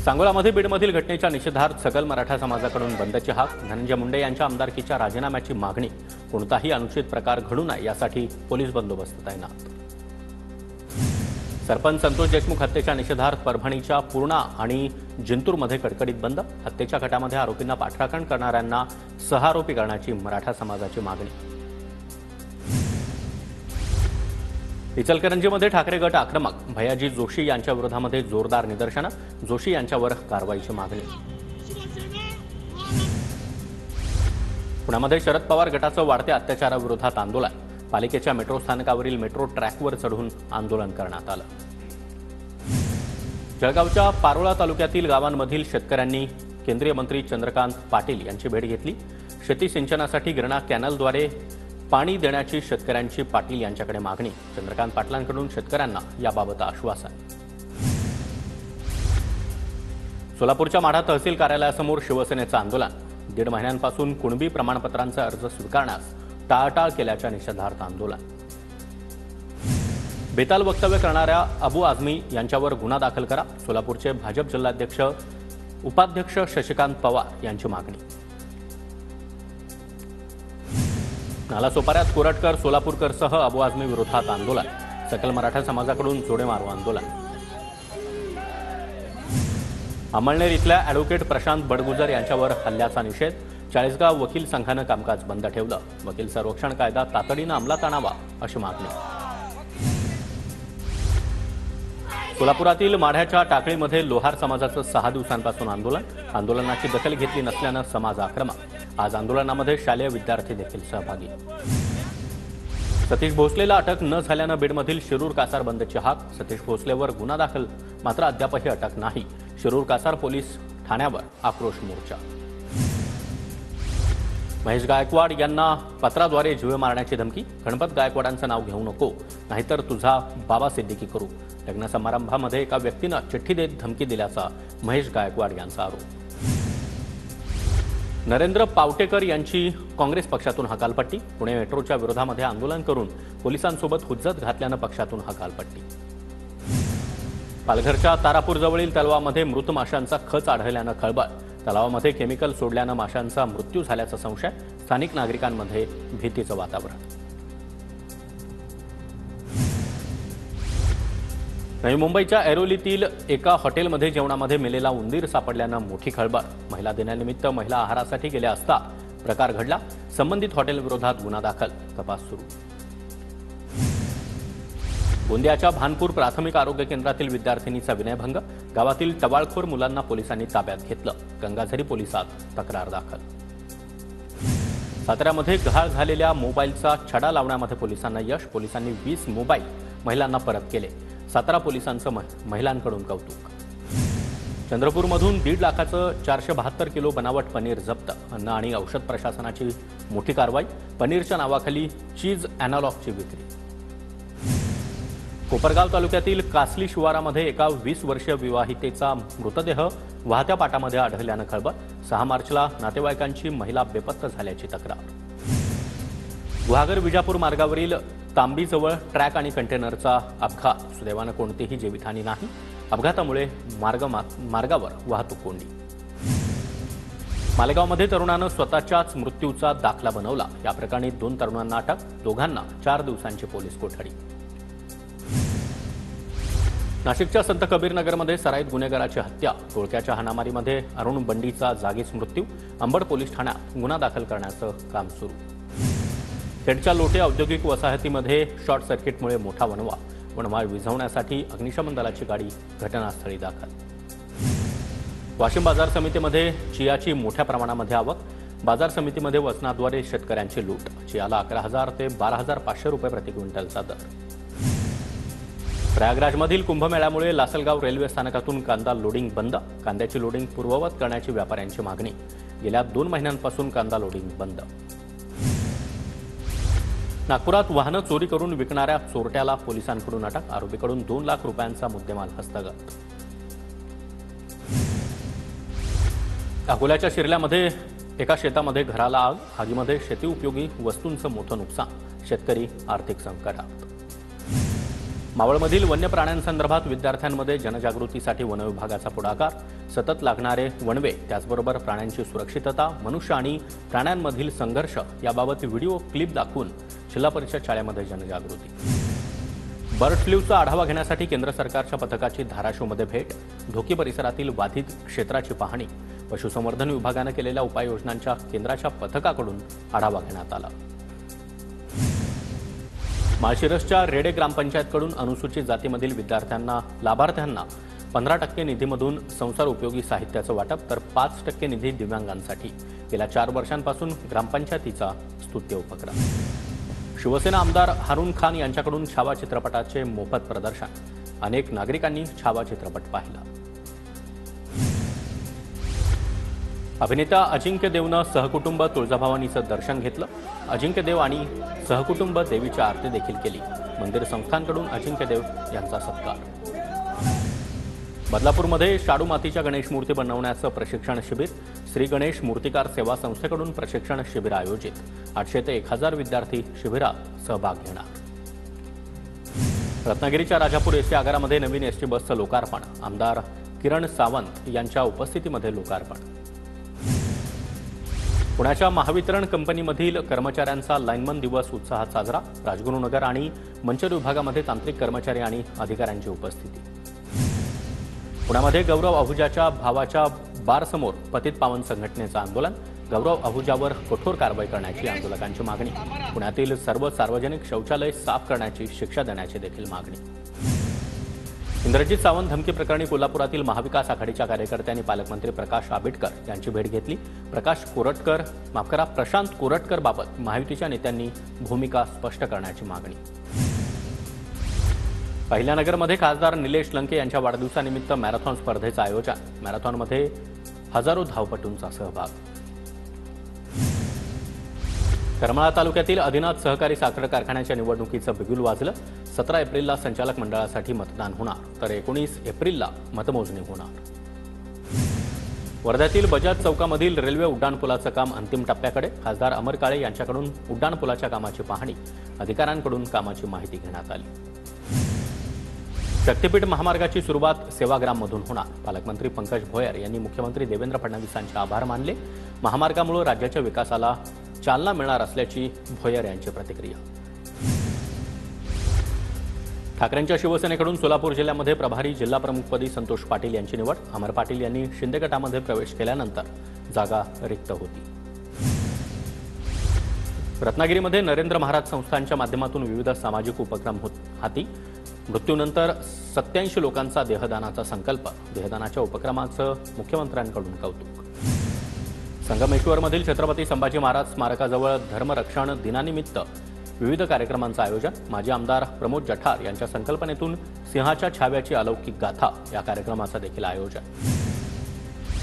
सांगोलामध्ये बीडमधील घटनेच्या निषेधार्थ सकल मराठा समाजाकडून बंदची हाक। धनंजय मुंडे यांच्या आमदारकीच्या राजीनाम्याची मागणी। कोणताही अनुचित प्रकार घडू नये यासाठी पोलीस बंदोबस्त तैनात। सरपंच संतोष देशमुख हत्येच्या निषेधार्थ परभणीच्या पूर्णा आणि जिंतूरमध्ये कडकडीत बंद। हत्येच्या घटनामध्ये आरोपींना पाठराखण करणाऱ्यांना सहारोपी करण्याची मराठा समाजाची मागणी। इचलकरंजीमध्ये ठाकरे गट आक्रमक। भैयाजी जोशी यांच्या विरोधामध्ये जोरदार निदर्शनं। जोशी यांच्यावर कारवाईची मागणी। पुण्यामध्ये शरद पवार गटाचं वाढत्या अत्याचाराविरोधात आंदोलन। पालिकेच्या मेट्रो स्थानकावरील मेट्रो ट्रॅकवर चढून आंदोलन करण्यात आलं। जळगावच्या पारोळा तालुक्यातील गावांमधील शेतकऱ्यांनी केंद्रीय मंत्री चंद्रकांत पाटील यांची भेट घेतली। शेती सिंचनासाठी गिरणा कॅनलद्वारे पाणी देण्याची शेतकऱ्यांची पाटील यांच्याकडे मागणी। चंद्रकांत पाटलांकडून शेतकऱ्यांना याबाबत आश्वासन। सोलापूरच्या माढा तहसील कार्यालयासमोर शिवसेनेचं आंदोलन। 1.5 महिन्यांपासून कुणबी प्रमाणपत्रांचे अर्ज स्वीकारण्यास टाळाटाळ केल्याच्या निषेधार्थ आंदोलन। बेताल वक्तव्य करणाऱ्या अबू आझमी यांच्यावर गुन्हा दाखल करा। सोलापूरचे भाजप जिल्हाध्यक्ष उपाध्यक्ष शशिकांत पवार यांची मागणी। नालासोपाऱ्यात कोरटकर सोलापूरकरसह अबू आझमी विरोधात आंदोलन। सकल मराठा समाजाकडून जोडे मारो आंदोलन। अमळनेर इथल्या ॲडव्होकेट प्रशांत बडगुजर यांच्यावर हल्ल्याचा निषेध। चाळीसगाव वकील संघानं कामकाज बंद ठेवलं। वकील संरक्षण कायदा तातडीनं अंमलात आणावा अशी मागणी। सोलापुरातील माढ्याच्या टाकळीमध्ये लोहार समाजाचं 6 दिवसांपासून आंदोलन। आंदोलनाची दखल घेतली नसल्यानं समाज आक्रमक। आज आंदोलनामध्ये शालेय विद्यार्थी देखील सहभागी। सतीश भोसलेला अटक न झाल्यानं बीडमधील शिरूर कासार बंदची हाक। सतीश भोसलेवर गुन्हा दाखल मात्र अद्यापही अटक नाही। शिरूर कासार पोलीस ठाण्यावर आक्रोश मोर्चा। महेश गायकवाड यांना पत्राद्वारे जीवे मारण्याची धमकी। गणपत गायकवाडांचं नाव घेऊ नको नाहीतर तुझा बाबा सिद्दीकी करू। लग्न समारंभामध्ये एका व्यक्तीनं चिठ्ठी देत धमकी दिल्याचा महेश गायकवाड यांचा आरोप। नरेंद्र पावटेकर यांची काँग्रेस पक्षातून हकालपट्टी। पुणे मेट्रोच्या विरोधामध्ये आंदोलन करून पोलिसांसोबत हुज्जत घातल्यानं पक्षातून हकालपट्टी। पालघरच्या तारापूरजवळील तलावामध्ये मृत माशांचा खच आढळल्यानं खळबळ। तलावामध्ये केमिकल सोडल्यानं माशांचा मृत्यू झाल्याचा संशय। स्थानिक नागरिकांमध्ये भीतीचं वातावरण। नवी मुंबईच्या ऐरोलीतील एका हॉटेलमध्ये जेवणामध्ये मेलेला उंदीर सापडल्यानं मोठी खळबळ। महिला दिनानिमित्त महिला आहारासाठी गेल्या असता प्रकार घडला। संबंधित हॉटेलविरोधात गुन्हा दाखल। तपास सुरू। गोंदियाच्या भानपूर प्राथमिक आरोग्य केंद्रातील विद्यार्थिनीचा विनयभंग। गावातील टवाळखोर मुलांना पोलिसांनी ताब्यात घेतलं। गंगाझरी पोलिसात तक्रार दाखल। साताऱ्यामध्ये गहाळ झालेल्या मोबाईलचा छडा लावण्यामध्ये पोलिसांना यश। पोलिसांनी 20 मोबाईल महिलांना परत केले। सातारा पोलिसांचं महिलांकडून कौतुक। चंद्रपूरमधून 1.5 लाखाचं 472 किलो बनावट पनीर जप्त। अन्न आणि औषध प्रशासनाची मोठी कारवाई। पनीरच्या नावाखाली चीज अॅनालॉगची विक्री। कोपरगाव तालुक्यातील कासली शिवारामध्ये एका 20 वर्षीय विवाहितेचा मृतदेह वाहत्या पाटामध्ये आढळल्यानं खळबळ। 6 मार्चला नातेवाईकांची महिला बेपत्ता झाल्याची तक्रार। गुहागर विजापूर मार्गावरील तांबीजवळ ट्रॅक आणि कंटेनरचा अपघात। सुदैवानं कोणतीही जीवितहानी नाही। अपघातामुळे मार्गावर वाहतूक कोंडी। मालेगावमध्ये तरुणानं स्वतःच्याच मृत्यूचा दाखला बनवला। या प्रकरणी 2 तरुणांना अटक। दोघांना 4 दिवसांची पोलीस कोठडी। नाशिकच्या संत कबीरनगरमध्ये सराईत गुन्हेगाराची हत्या। टोळक्याच्या हाणामारीमध्ये अरुण बंडीचा जागीच मृत्यू। अंबड पोलीस ठाण्यात गुन्हा दाखल करण्याचं काम सुरू। खेडच्या लोटे औद्योगिक वसाहतीमध्ये शॉर्ट सर्किटमुळे मोठा वणवा विझवण्यासाठी अग्निशमन दलाची गाडी घटनास्थळी दाखल। वाशिम बाजार समितीमध्ये चियाची मोठ्या प्रमाणामध्ये आवक। बाजार समितीमध्ये वजनाद्वारे शेतकऱ्यांची लूट। चियाला 11,000 ते 12,500 रुपये प्रति क्विंटलचा दर। प्रयागराजमधील कुंभमेळ्यामुळे लासलगाव रेल्वे स्थानकातून कांदा लोडिंग बंद। कांद्याची लोडिंग पूर्ववत करण्याची व्यापाऱ्यांची मागणी। गेल्या 2 महिन्यांपासून कांदा लोडिंग बंद। नागपुरात वाहनं चोरी करून विकणाऱ्या चोरट्याला पोलिसांकडून अटक। आरोपीकडून 2 लाख रुपयांचा मुद्देमाल हस्तगत। अकोल्याच्या शिरल्यामध्ये एका शेतामध्ये घराला आग। आगीमध्ये शेती उपयोगी वस्तूंचं मोठं नुकसान। शेतकरी आर्थिक संकटात। मावळमधील वन्य प्राण्यांसंदर्भात विद्यार्थ्यांमध्ये जनजागृतीसाठी वन विभागाचा पुढाकार, सतत लागणारे वणवे, त्याचबरोबर प्राण्यांची सुरक्षितता, मनुष्य आणि प्राण्यांमधील संघर्ष याबाबत व्हिडिओ क्लिप दाखवून जिल्हा परिषद शाळेमध्ये जनजागृती. बर्ड फ्लूचा आढावा घेण्यासाठी केंद्र सरकारच्या पथकाची धाराशिवमध्ये भेट, ढोकी परिसरातील बाधित क्षेत्राची पाहणी, पशुसंवर्धन विभागाने केलेल्या उपाययोजनांच्या केंद्राच्या पथकाकडून आढावा घेण्यात आला. माळशिरसच्या रेडे ग्रामपंचायतकडून अनुसूचित जातीमधील लाभार्थ्यांना 15% निधीमधून संसार उपयोगी साहित्याचं वाटप, तर 5% निधी दिव्यांगांसाठी. गेल्या 4 वर्षांपासून ग्रामपंचायतीचा स्तुत्य उपक्रम. शिवसेना आमदार हारून खान यांच्याकडून छावा चित्रपटाचे मोफत प्रदर्शन, अनेक नागरिकांनी छावा चित्रपट पाहिला. अभिनेता अजिंक्य देवनं सहकुटुंब तुळजाभवानीचं दर्शन घेतलं. अजिंक्य देव आणि सहकुटुंब देवीची आरती देखील केली. मंदिर संस्थांकडून अजिंक्य देव यांचा सत्कार. बदलापूरमध्ये शाडू मातीच्या गणेश मूर्ती बनवण्याचं प्रशिक्षण शिबिर, श्री गणेश मूर्तिकार सेवा संस्थेकडून प्रशिक्षण शिबिर आयोजित. 800 ते 1000 विद्यार्थी शिबिरात सहभाग घेणार. रत्नागिरीच्या राजापूर एसटी आगारामध्ये नवीन एसटी बसचं लोकार्पण, आमदार किरण सावंत यांच्या उपस्थितीमध्ये लोकार्पण. पुण्याच्या महावितरण कंपनीमधील कर्मचाऱ्यांचा लाईनमन दिवस उत्साहात साजरा, राजगुरुनगर आणि मंचर विभागामध्ये तांत्रिक कर्मचारी आणि अधिकाऱ्यांची उपस्थिती. पुण्यामध्ये गौरव अहुजाच्या भावाच्या बारसमोर पतित पावन संघटनेचं आंदोलन, गौरव अहुजावर कठोर कारवाई करण्याची आंदोलकांची मागणी. पुण्यातील सर्व सार्वजनिक शौचालय साफ करण्याची शिक्षा देण्याची देखील मागणी. इंद्रजित सावंत धमकी प्रकरणी कोल्हापुरातील महाविकास आघाडीच्या कार्यकर्त्यांनी पालकमंत्री प्रकाश आंबेडकर यांची भेट घेतली. प्रशांत कोरटकर बाबत महायुतीच्या नेत्यांनी भूमिका स्पष्ट करण्याची मागणी. अहिल्यानगरमध्ये खासदार निलेश लंके यांच्या वाढदिवसानिमित्त मॅरेथॉन स्पर्धेचं आयोजन, मॅरेथॉनमध्ये हजारो धावपटूंचा सहभाग. करमाळा तालुक्यातील आदिनाथ सहकारी साखर कारखान्याच्या निवडणुकीचं बिगुल वाजलं. 17 एप्रिलला संचालक मंडळासाठी मतदान होणार, तर 19 एप्रिलला मतमोजणी होणार. वर्ध्यातील बजाज चौकामधील रेल्वे उड्डाणपुलाचं काम अंतिम टप्प्याकडे, खासदार अमर काळे यांच्याकडून उड्डाणपुलाच्या कामाची पाहणी, अधिकाऱ्यांकडून कामाची माहिती घेण्यात आली. शक्तीपीठ महामार्गाची सुरुवात सेवाग्राममधून होणार, पालकमंत्री पंकज भोयर यांनी मुख्यमंत्री देवेंद्र फडणवीसांचे आभार मानले. महामार्गामुळे राज्याच्या विकासाला चालना मिळणार असल्याची भोयर यांची प्रतिक्रिया. ठाकरेंच्या शिवसेनेकडून सोलापूर जिल्ह्यामध्ये प्रभारी जिल्हा प्रमुखपदी संतोष पाटील यांची निवड, अमर पाटील यांनी शिंदे गटामध्ये प्रवेश केल्यानंतर जागा रिक्त होती. रत्नागिरीमध्ये नरेंद्र महाराज संस्थांच्या माध्यमातून विविध सामाजिक उपक्रम हाती, मृत्यूनंतर 87 लोकांचा देहदानाचा संकल्प, देहदानाच्या उपक्रमाचं मुख्यमंत्र्यांकडून कौतुक. संगमेश्वरमधील छत्रपती संभाजी महाराज स्मारकाजवळ धर्मरक्षण दिनानिमित्त विविध कार्यक्रमांचं आयोजन, माजी आमदार प्रमोद जठार यांच्या संकल्पनेतून सिंहाच्या छाव्याची अलौकिक गाथा या कार्यक्रमाचं देखील आयोजन.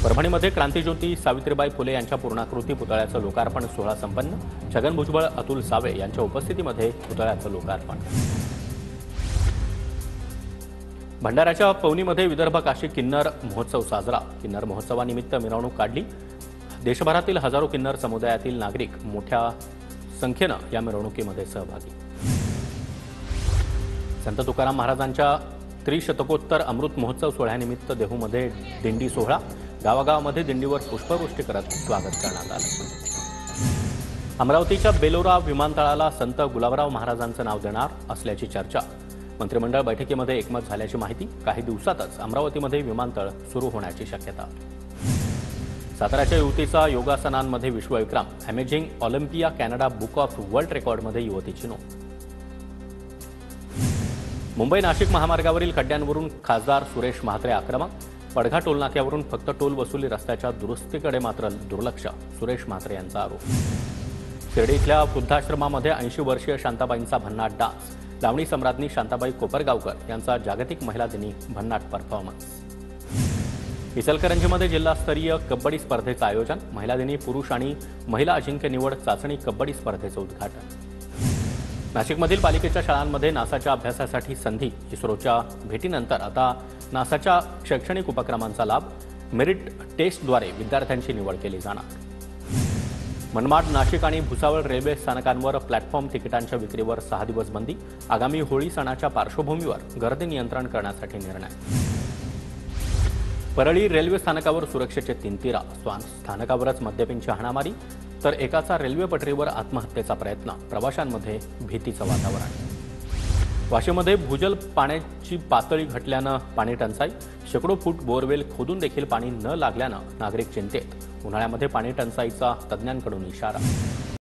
परभणीमध्ये क्रांतिज्योती सावित्रीबाई फुले यांच्या पूर्णाकृती पुतळ्याचं लोकार्पण सोहळा संपन्न, छगन भुजबळ, अतुल सावे यांच्या उपस्थितीमध्ये पुतळ्याचं लोकार्पण. भंडाऱ्याच्या पवनीमध्ये विदर्भ काशी किन्नर महोत्सव साजरा, किन्नर महोत्सवानिमित्त मिरवणूक काढली. देशभरातील हजारो किन्नर समुदायातील नागरिक मोठ्या संख्येनं या मिरवणुकीमध्ये सहभागी. संत तुकाराम महाराजांच्या त्रिशतकोत्तर अमृत महोत्सव सोहळ्यानिमित्त देहूमध्ये दिंडी सोहळा, गावागावामध्ये दिंडीवर पुष्पवृष्टी करत स्वागत करण्यात आलं. अमरावतीच्या बेलोरा विमानतळाला संत गुलाबराव महाराजांचं नाव देणार असल्याची चर्चा, मंत्रिमंडळ बैठकीमध्ये एकमत झाल्याची माहिती. काही दिवसातच अमरावतीमध्ये विमानतळ सुरू होण्याची शक्यता. साताऱ्याच्या युवतीचा योगासनांमध्ये विश्वविक्रम, amazing Olympia Canada book of world रेकॉर्डमध्ये युवतीची नोंद. मुंबई नाशिक महामार्गावरील खड्ड्यांवरून खासदार सुरेश म्हात्रे आक्रमक, पडघा टोलनाक्यावरून फक्त टोल वसुली, रस्त्याच्या दुरुस्तीकडे मात्र दुर्लक्ष, सुरेश म्हात्रे यांचा आरोप. शिर्डी इथल्या वृद्धाश्रमामध्ये 80 वर्षीय शांताबाईंचा भन्नाट डान्स, लावणी सम्राज्ञी शांताबाई कोपरगावकर यांचा जागतिक महिला दिनी भन्नाट परफॉर्मन्स. इचलकरंजीमध्ये जिल्हास्तरीय कबड्डी स्पर्धेचं आयोजन, महिला दिनी पुरुष आणि महिला अजिंक्य निवड चाचणी कबड्डी स्पर्धेचं उद्घाटन. नाशिकमधील पालिकेच्या शाळांमध्ये नासाच्या अभ्यासासाठी संधी, इस्रोच्या भेटीनंतर आता नासाच्या शैक्षणिक उपक्रमांचा लाभ, मेरिट टेस्टद्वारे विद्यार्थ्यांची निवड केली जाणार. मनमाड, नाशिक आणि भुसावळ रेल्वे स्थानकांवर प्लॅटफॉर्म तिकिटांच्या विक्रीवर 6 दिवस बंदी. आगामी होळी सणाच्या पार्श्वभूमीवर गर्दी नियंत्रण करण्यासाठी निर्णय. परळी रेल्वे स्थानकावर सुरक्षेचे तिंतिरा. स्थानकावरच मद्यपींची हाणामारी तर एकाचा रेल्वे पटरीवर आत्महत्येचा प्रयत्न. प्रवाशांमध्ये भीतीचं वातावरण. वाशीमध्ये भूजल पाण्याची पातळी घटल्यानं पाणी टंचाई. शेकडो फूट बोरवेल खोदून देखील पाणी न लागल्यानं नागरिक चिंतेत. उन्हाळ्यामध्ये पाणी टंचाईचा तज्ज्ञांकडून इशारा.